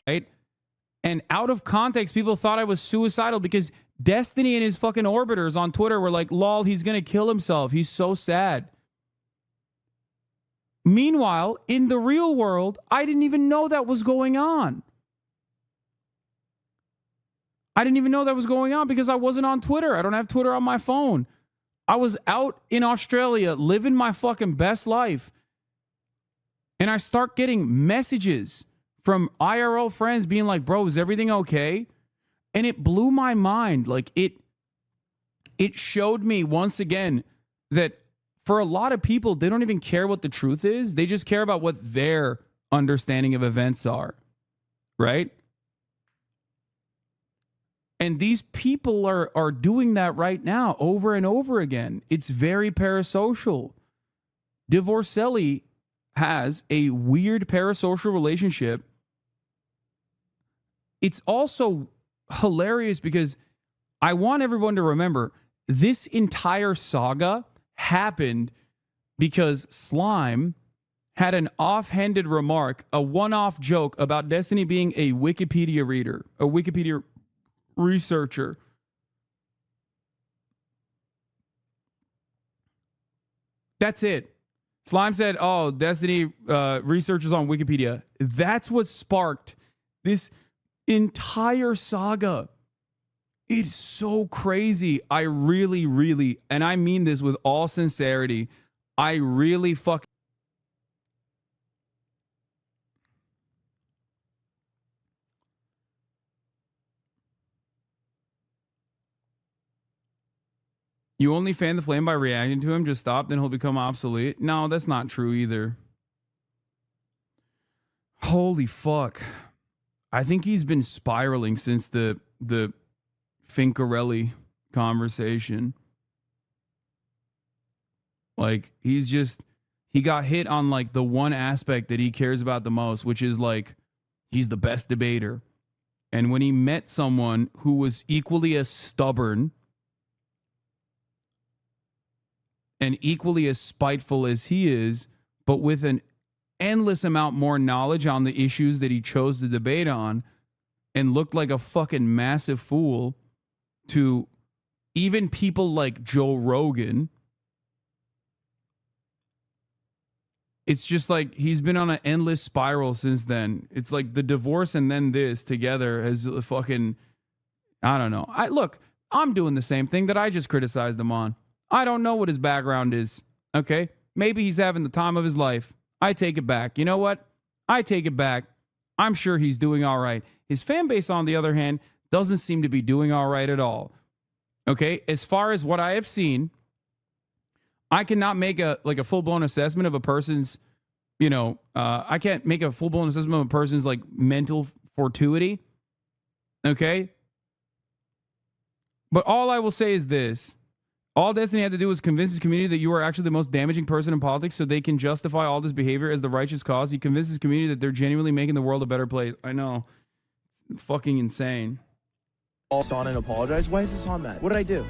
right? And out of context, people thought I was suicidal because Destiny and his fucking orbiters on Twitter were like, lol, he's going to kill himself. He's so sad. Meanwhile, in the real world, I didn't even know that was going on. I didn't even know that was going on because I wasn't on Twitter. I don't have Twitter on my phone. I was out in Australia living my fucking best life. And I start getting messages from IRL friends being like, bro, is everything okay? And it blew my mind. Like it showed me once again that for a lot of people, they don't even care what the truth is. They just care about what their understanding of events are. Right? And these people are doing that right now over and over again. It's very parasocial. Divorcelli has a weird parasocial relationship. It's also hilarious because I want everyone to remember this entire saga happened because Slime had an offhanded remark, a one-off joke about Destiny being a Wikipedia reader, a Wikipedia researcher. That's it. Slime said, oh, Destiny researchers on Wikipedia. That's what sparked this entire saga. It's so crazy. I really, really, and I mean this with all sincerity, I really fucking You only fan the flame by reacting to him? Just stop, then he'll become obsolete? No, that's not true either. Holy fuck. I think he's been spiraling since the Fincarelli conversation. Like, he got hit on like the one aspect that he cares about the most, which is like, he's the best debater. And when he met someone who was equally as stubborn and equally as spiteful as he is, but with an endless amount more knowledge on the issues that he chose to debate on, and looked like a fucking massive fool to even people like Joe Rogan. It's just like he's been on an endless spiral since then. It's like the divorce and then this together has fucking, I don't know. Look, I'm doing the same thing that I just criticized him on. I don't know what his background is, okay? Maybe he's having the time of his life. I take it back. You know what? I take it back. I'm sure he's doing all right. His fan base, on the other hand, doesn't seem to be doing all right at all. Okay? As far as what I have seen, I cannot make a full-blown assessment of a person's, I can't make a full-blown assessment of a person's like mental fortuity. Okay? But all I will say is this. All Destiny had to do was convince his community that you are actually the most damaging person in politics so they can justify all this behavior as the righteous cause. He convinced his community that they're genuinely making the world a better place. I know. It's fucking insane. Hasan and apologize. Why is Hasan mad? What did I do?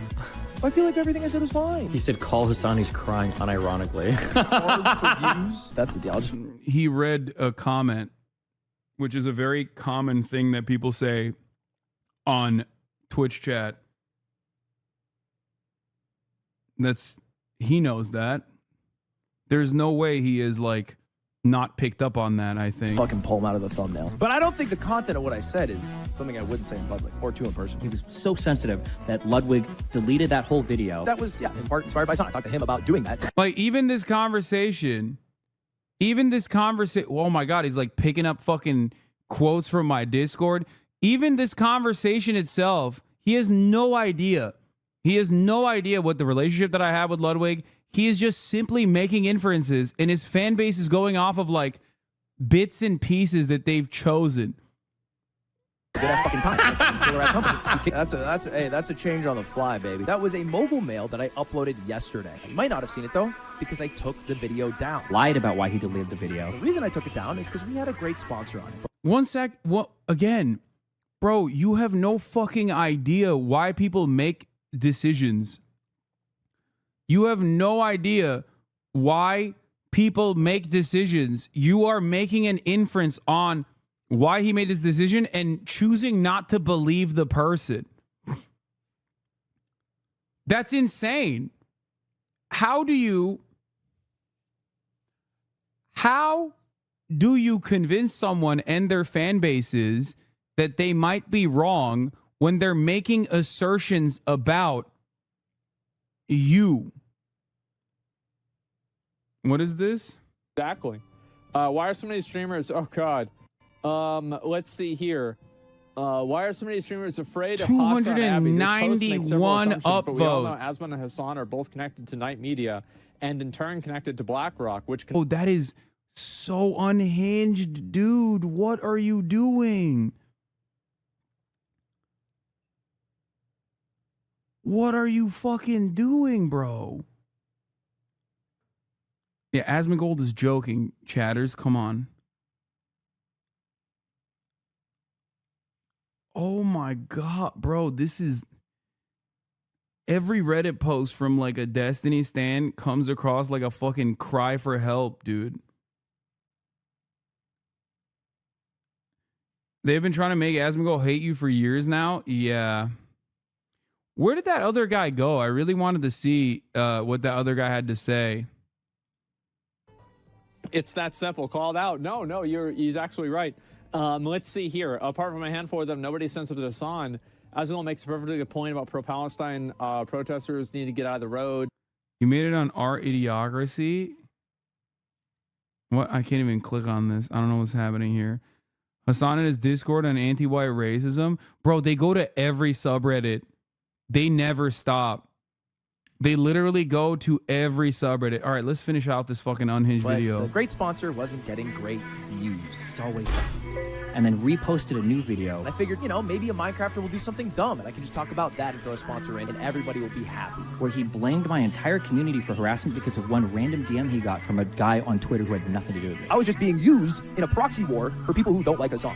I feel like everything I said was fine. He said, call Hasan, he's crying unironically. That's the deal. He read a comment, which is a very common thing that people say on Twitch chat. He knows that. There's no way he is like not picked up on that, I think. Fucking pull him out of the thumbnail. But I don't think the content of what I said is something I wouldn't say in public or to in person. He was so sensitive that Ludwig deleted that whole video. That was, in part inspired by Hasan. I talked to him about doing that. Like, even this conversation, oh my God, he's like picking up fucking quotes from my Discord. Even this conversation itself, he has no idea. He has no idea what the relationship that I have with Ludwig. He is just simply making inferences, and his fan base is going off of like bits and pieces that they've chosen. Good ass fucking time. That's a change on the fly, baby. That was a mobile mail that I uploaded yesterday. You might not have seen it though, because I took the video down. Lied about why he deleted the video. The reason I took it down is because we had a great sponsor on it. One sec. What again, bro? You have no fucking idea why people make decisions. You have no idea why people make decisions. You are making an inference on why he made this decision and choosing not to believe the person. That's insane. How do you convince someone and their fan bases that they might be wrong when they're making assertions about you? What is this? Exactly. Why are so many streamers? Oh God. Let's see here. Why are so many streamers afraid of Hasanabi? 291 upvotes. But we all know Asman and Hasan are both connected to Night Media, and in turn connected to BlackRock, which oh, that is so unhinged, dude. What are you doing? What are you fucking doing, bro? Yeah, Asmongold is joking, chatters. Come on. Oh my God, bro. This is... Every Reddit post from like a Destiny stan comes across like a fucking cry for help, dude. They've been trying to make Asmongold hate you for years now. Yeah. Where did that other guy go? I really wanted to see what that other guy had to say. it's that simple. Called out. No, he's actually right. Let's see here. Apart from a handful of them, nobody sensitive to Hasan. Azul makes a perfectly good point about pro-Palestine protesters need to get out of the road. You made it on our idiocracy. What? I can't even click on this. I don't know what's happening here. Hasan and his Discord on anti-white racism. Bro, they go to every subreddit. They never stop. They literally go to every subreddit. All right, let's finish out this fucking unhinged video. The great sponsor wasn't getting great views. It's always done. And then reposted a new video. I figured, maybe a Minecrafter will do something dumb, and I can just talk about that and throw a sponsor in, and everybody will be happy. Where he blamed my entire community for harassment because of one random DM he got from a guy on Twitter who had nothing to do with it. I was just being used in a proxy war for people who don't like Hasan.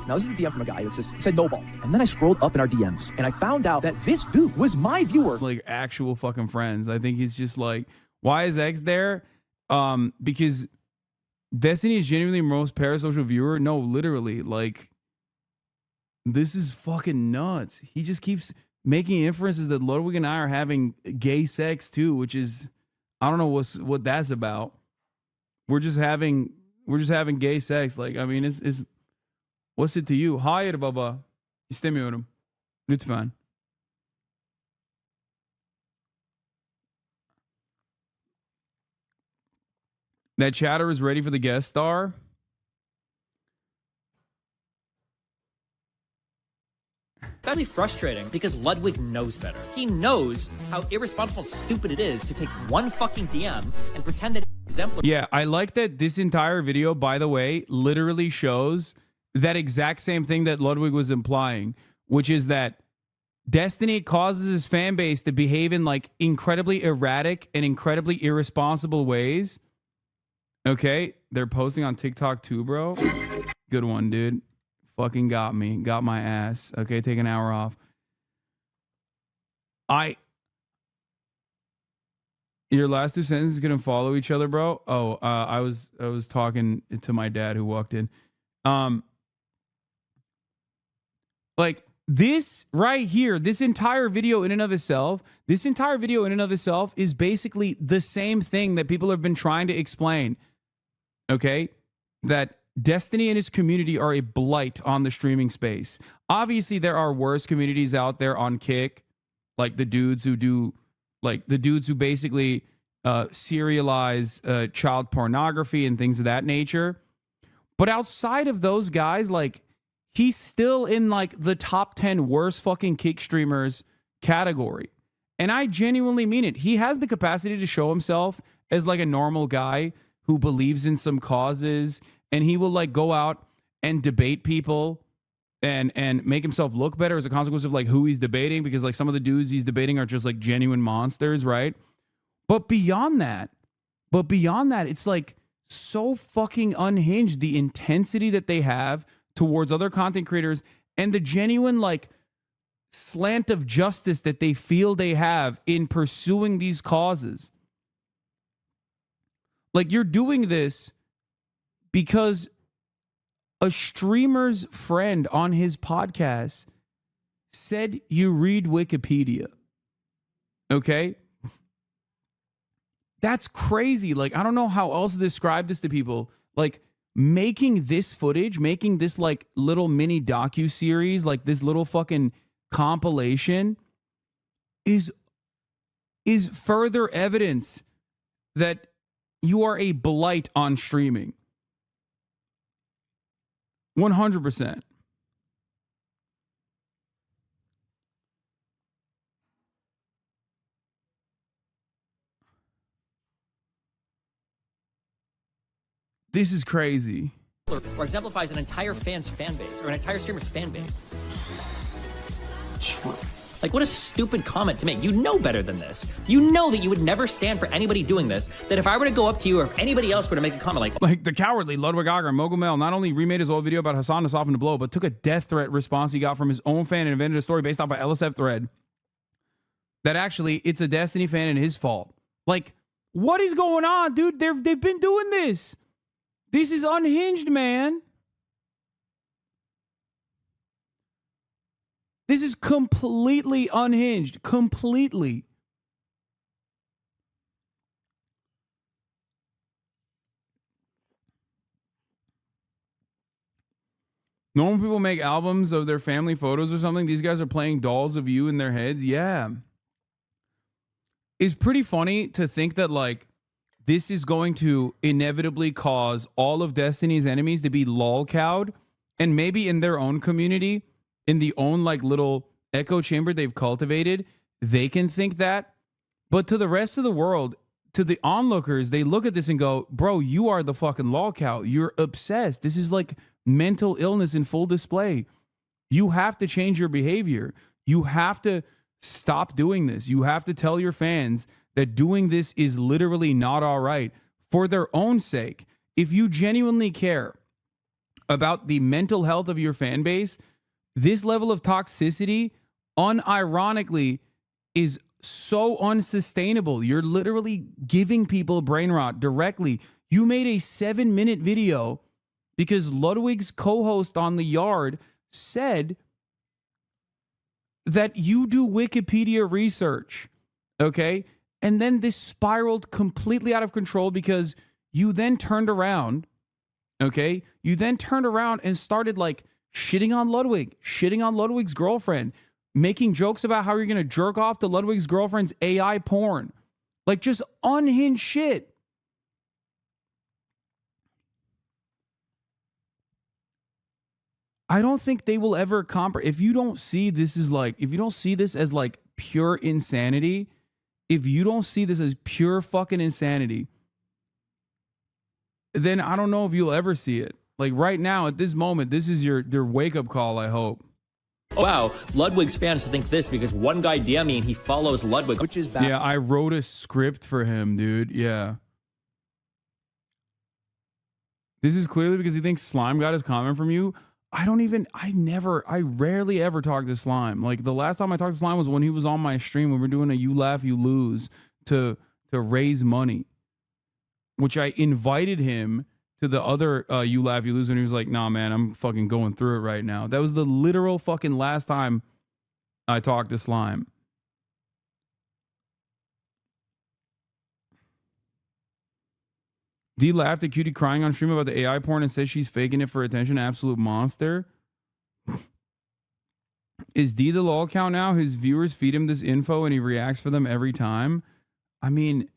Now, this is a DM from a guy that said no balls. And then I scrolled up in our DMs, and I found out that this dude was my viewer. Like actual fucking friends. I think he's just like, why is X there? Because Destiny is genuinely the most parasocial viewer. No, literally, like, this is fucking nuts. He just keeps making inferences that Ludwig and I are having gay sex too, which is, I don't know what that's about. We're just having gay sex. Like, I mean, it's what's it to you? Hayır baba. İstemiyorum. Lütfen. That chatter is ready for the guest star. That'd be frustrating because Ludwig knows better. He knows how irresponsible and stupid it is to take one fucking DM and pretend that it's exemplary. Yeah, I like that this entire video, by the way, literally shows that exact same thing that Ludwig was implying, which is that Destiny causes his fan base to behave in like incredibly erratic and incredibly irresponsible ways. Okay, they're posting on TikTok too, bro. Good one, dude. Fucking got me. Got my ass. Okay, take an hour off. Your last two sentences gonna follow each other, bro. Oh, I was talking to my dad who walked in. Like this right here, this entire video in and of itself is basically the same thing that people have been trying to explain. Okay, that Destiny and his community are a blight on the streaming space. Obviously, there are worse communities out there on Kick, like the dudes who basically serialize child pornography and things of that nature. But outside of those guys, like, he's still in like the top 10 worst fucking Kick streamers category. And I genuinely mean it. He has the capacity to show himself as like a normal guy who believes in some causes, and he will like go out and debate people and make himself look better as a consequence of like who he's debating, because like some of the dudes he's debating are just like genuine monsters, right? But beyond that, it's like so fucking unhinged, the intensity that they have towards other content creators and the genuine like slant of justice that they feel they have in pursuing these causes. Like, you're doing this because A streamer's friend on his podcast said you read Wikipedia. Okay? That's crazy. Like, I don't know how else to describe this to people. Like, making this footage, making this like little mini docu-series, like this little fucking compilation is further evidence that you are a blight on streaming. 100%. This is crazy. Or exemplifies an entire fan's fan base or an entire streamer's fan base. Like, what a stupid comment to make. You know better than this. You know that you would never stand for anybody doing this. That if I were to go up to you or if anybody else were to make a comment like the cowardly Ludwig and Mogul Mel not only remade his old video about Hasan to soften the blow, but took a death threat response he got from his own fan and invented a story based off an LSF thread that actually it's a Destiny fan and his fault. Like, what is going on, dude? They've been doing this. This is unhinged, man. This is completely unhinged. Completely. Normal people make albums of their family photos or something. These guys are playing dolls of you in their heads. Yeah. It's pretty funny to think that, like, this is going to inevitably cause all of Destiny's enemies to be lolcowed, and maybe in their own community, in the own like little echo chamber they've cultivated, they can think that. But to the rest of the world, to the onlookers, they look at this and go, bro, you are the fucking lolcow. You're obsessed. This is like mental illness in full display. You have to change your behavior. You have to stop doing this. You have to tell your fans that doing this is literally not all right for their own sake. If you genuinely care about the mental health of your fan base, this level of toxicity, unironically, is so unsustainable. You're literally giving people brain rot directly. You made a 7-minute video because Ludwig's co-host on The Yard said that you do Wikipedia research, okay? And then this spiraled completely out of control because you then turned around, okay? You then turned around and started like shitting on Ludwig, shitting on Ludwig's girlfriend, making jokes about how you're going to jerk off to Ludwig's girlfriend's AI porn. Like, just unhinged shit. I don't think they will ever if you don't see this as like, if you don't see this as like pure insanity, if you don't see this as pure fucking insanity, then I don't know if you'll ever see it. Like right now, at this moment, this is their wake-up call, I hope. wow, Ludwig's fans think this because one guy DM me and he follows Ludwig. Which is bad. Yeah, I wrote a script for him, dude. Yeah. This is clearly because he thinks Slime got his comment from you. I rarely ever talk to Slime. Like the last time I talked to Slime was when he was on my stream when we were doing a You Laugh, You Lose to raise money, which I invited him to the other You Laugh, You Lose, and he was like, nah, man, I'm fucking going through it right now. That was the literal fucking last time I talked to Slime. D laughed at Cutie crying on stream about the AI porn and says she's faking it for attention. Absolute monster. Is D the lol count now? His viewers feed him this info and he reacts for them every time. I mean,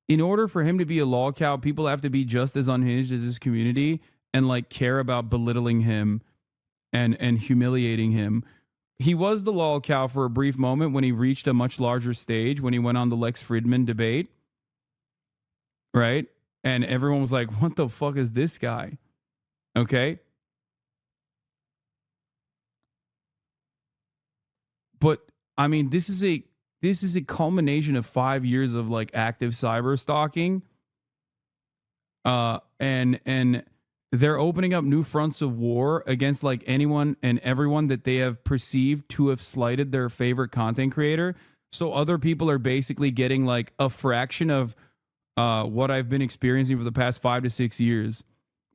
in order for him to be a lol cow, people have to be just as unhinged as his community and like care about belittling him and humiliating him. He was the lol cow for a brief moment when he reached a much larger stage, when he went on the Lex Fridman debate. Right? And everyone was like, what the fuck is this guy? Okay. But I mean, this is a culmination of 5 years of like active cyber stalking. And they're opening up new fronts of war against like anyone and everyone that they have perceived to have slighted their favorite content creator. So other people are basically getting like a fraction of what I've been experiencing for the past 5 to 6 years,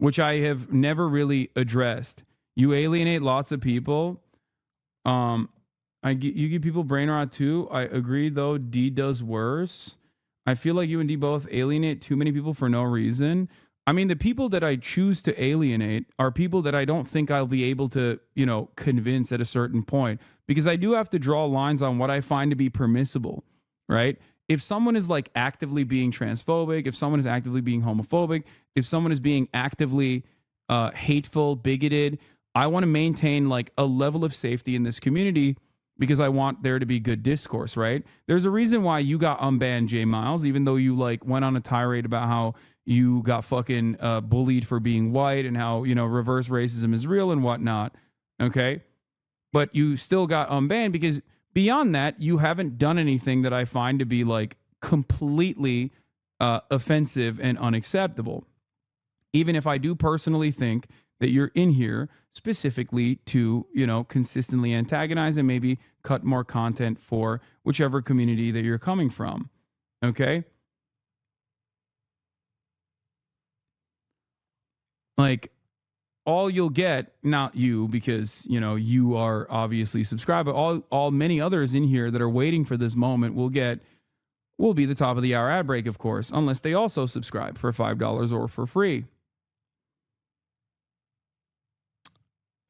which I have never really addressed. You alienate lots of people. You give people brain rot too. I agree, though. D does worse. I feel like you and D both alienate too many people for no reason. I mean, the people that I choose to alienate are people that I don't think I'll be able to, convince at a certain point, because I do have to draw lines on what I find to be permissible, right? If someone is like actively being transphobic, if someone is actively being homophobic, if someone is being actively hateful, bigoted, I want to maintain like a level of safety in this community because I want there to be good discourse, right? There's a reason why you got unbanned, J Miles, even though you like went on a tirade about how you got fucking bullied for being white and how, reverse racism is real and whatnot, okay? But you still got unbanned because beyond that, you haven't done anything that I find to be like completely offensive and unacceptable. Even if I do personally think that you're in here specifically to, consistently antagonize and maybe cut more content for whichever community that you're coming from. Okay? Like, all you'll get, not you, because, you are obviously subscribed, but all many others in here that are waiting for this moment will be the top of the hour ad break, of course, unless they also subscribe for $5 or for free.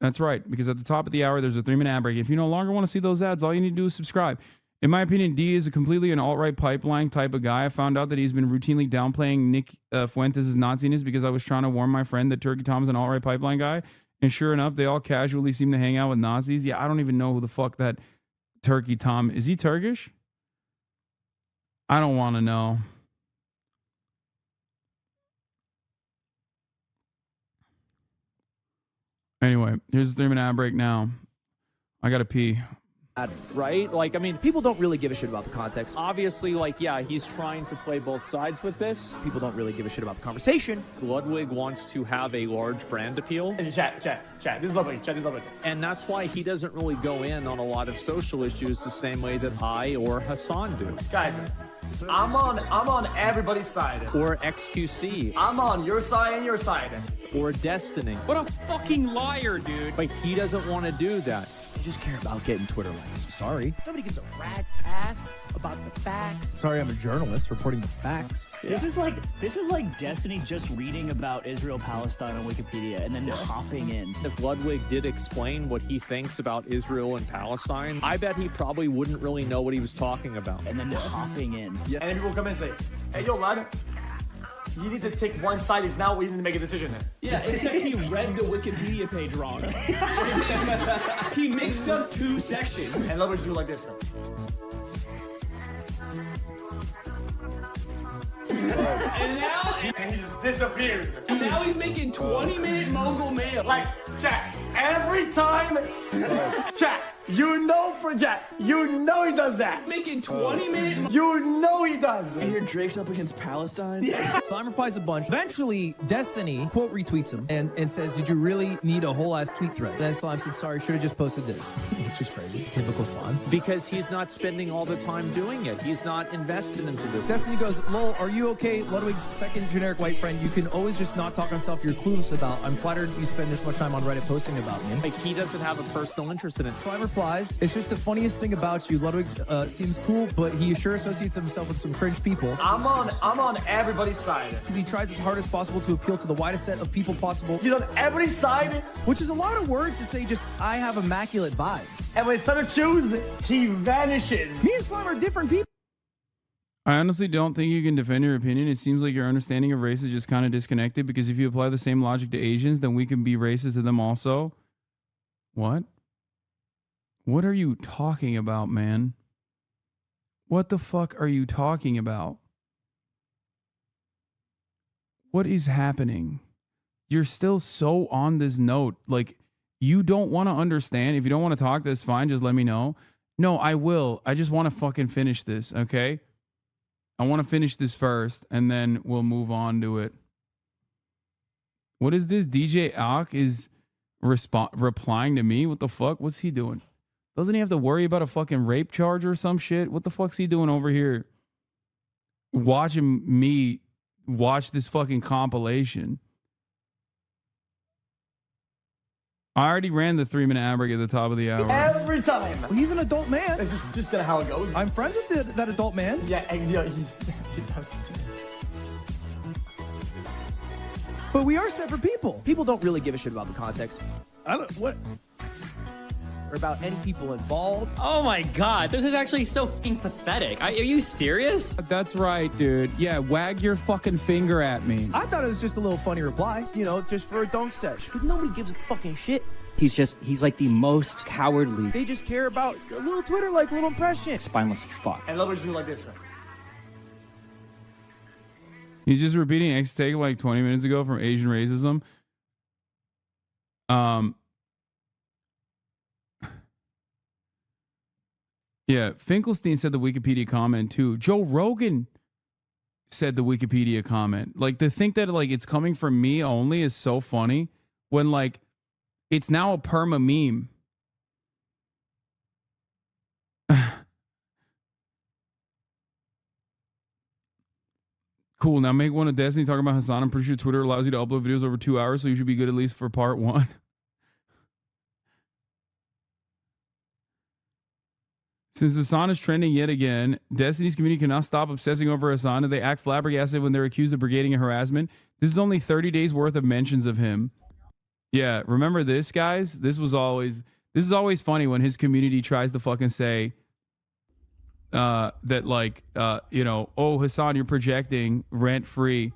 That's right, because at the top of the hour, there's a 3-minute ad break. If you no longer want to see those ads, all you need to do is subscribe. In my opinion, D is completely an alt-right pipeline type of guy. I found out that he's been routinely downplaying Nick Fuentes' Naziness because I was trying to warn my friend that Turkey Tom is an alt-right pipeline guy. And sure enough, they all casually seem to hang out with Nazis. Yeah, I don't even know who the fuck that Turkey Tom is. He Turkish? I don't want to know. Anyway, here's the 3-minute ad break now. I got to pee. Right? Like, I mean, People don't really give a shit about the context. obviously, he's trying to play both sides with this. People don't really give a shit about the conversation. Ludwig wants to have a large brand appeal, Chat. This is Ludwig. Chat, this is Ludwig. and that's why he doesn't really go in on a lot of social issues the same way that I or Hasan do. Guys, I'm on everybody's side. Or XQC, I'm on your side and your side. or Destiny. What a fucking liar, dude. But he doesn't want to do that. I just care about getting Twitter likes. Sorry. Nobody gives a rat's ass about the facts. Sorry, I'm a journalist reporting the facts. This is like Destiny just reading about Israel Palestine on Wikipedia and then hopping in. If Ludwig did explain what he thinks about Israel and Palestine, I bet he probably wouldn't really know what he was talking about. And then hopping in. And then people come in and say, hey, yo, lad, you need to take one side. Is now we need to make a decision then. Yeah, except he read the Wikipedia page wrong. He mixed up 2 sections. And Ludwig do like this. And he just disappears. And now he's making 20-minute mogul mail. Like, chat, every time, chat, you know he does that. Making 20-minute. You know he does. And here Drake's up against Palestine. Slime replies a bunch. Eventually, Destiny quote retweets him and says, "Did you really need a whole ass tweet thread?" Then Slime said, "Sorry, should have just posted this," which is crazy. Typical Slime. Because he's not spending all the time doing it. He's not invested into this. Destiny goes, "Lol, are you okay? Ludwig's second generic white friend. You can always just not talk on stuff you're clueless about. I'm flattered you spend this much time on Reddit posting about me." Like, he doesn't have a personal interest in it. Slime replies, "It's just the funniest thing about you. Ludwig seems cool, but he sure associates himself with some cringe people. I'm on everybody's side. Because he tries as hard as possible to appeal to the widest set of people possible." He's on everybody's side, Which is a lot of words to say just, I have immaculate vibes. and when it's time to choose, he vanishes. Me and Slime are different people. I honestly don't think you can defend your opinion. It seems like your understanding of race is just kind of disconnected, because if you apply the same logic to Asians, then we can be racist to them also. What? What are you talking about, man? What the fuck are you talking about? What is happening? You're still so on this note. Like, you don't want to understand. If you don't want to talk, that's fine. Just let me know. No, I will. I just want to fucking finish this, okay? I want to finish this first, and then we'll move on to it. What is this? DJ Ak is replying to me? What the fuck? What's he doing? Doesn't he have to worry about a fucking rape charge or some shit? What the fuck's he doing over here? Watching me watch this fucking compilation. I already ran the 3-minute ad break at the top of the hour. Every time. He's an adult man. It's just kind of how it goes. I'm friends with that adult man. Yeah, and yeah, he does. But we are separate people. People don't really give a shit about the context. I don't what or about any people involved. Oh my god, this is actually so fucking pathetic. Are you serious? That's right, dude. Yeah, wag your fucking finger at me. I thought it was just a little funny reply, you know, just for a dunk sesh. Because nobody gives a fucking shit. He's like the most cowardly, They just care about a little Twitter, like little impression. spineless fuck. And Ludwig's doing like this. He's just repeating X take like 20 minutes ago from Asian racism. Yeah, Finkelstein said the Wikipedia comment too. Joe Rogan said the Wikipedia comment. Like, to think that like it's coming from me only is so funny when like it's now a perma meme. Cool. Now make one of Destiny talking about Hasan. I'm pretty sure Twitter allows you to upload videos over 2 hours, so you should be good at least for part 1. Since Hasan is trending yet again, Destiny's community cannot stop obsessing over Hasan, and they act flabbergasted when they're accused of brigading and harassment. This is only 30 days worth of mentions of him. Yeah, remember this, guys? This is always funny when his community tries to fucking say that like you know, oh, Hasan, you're projecting rent free.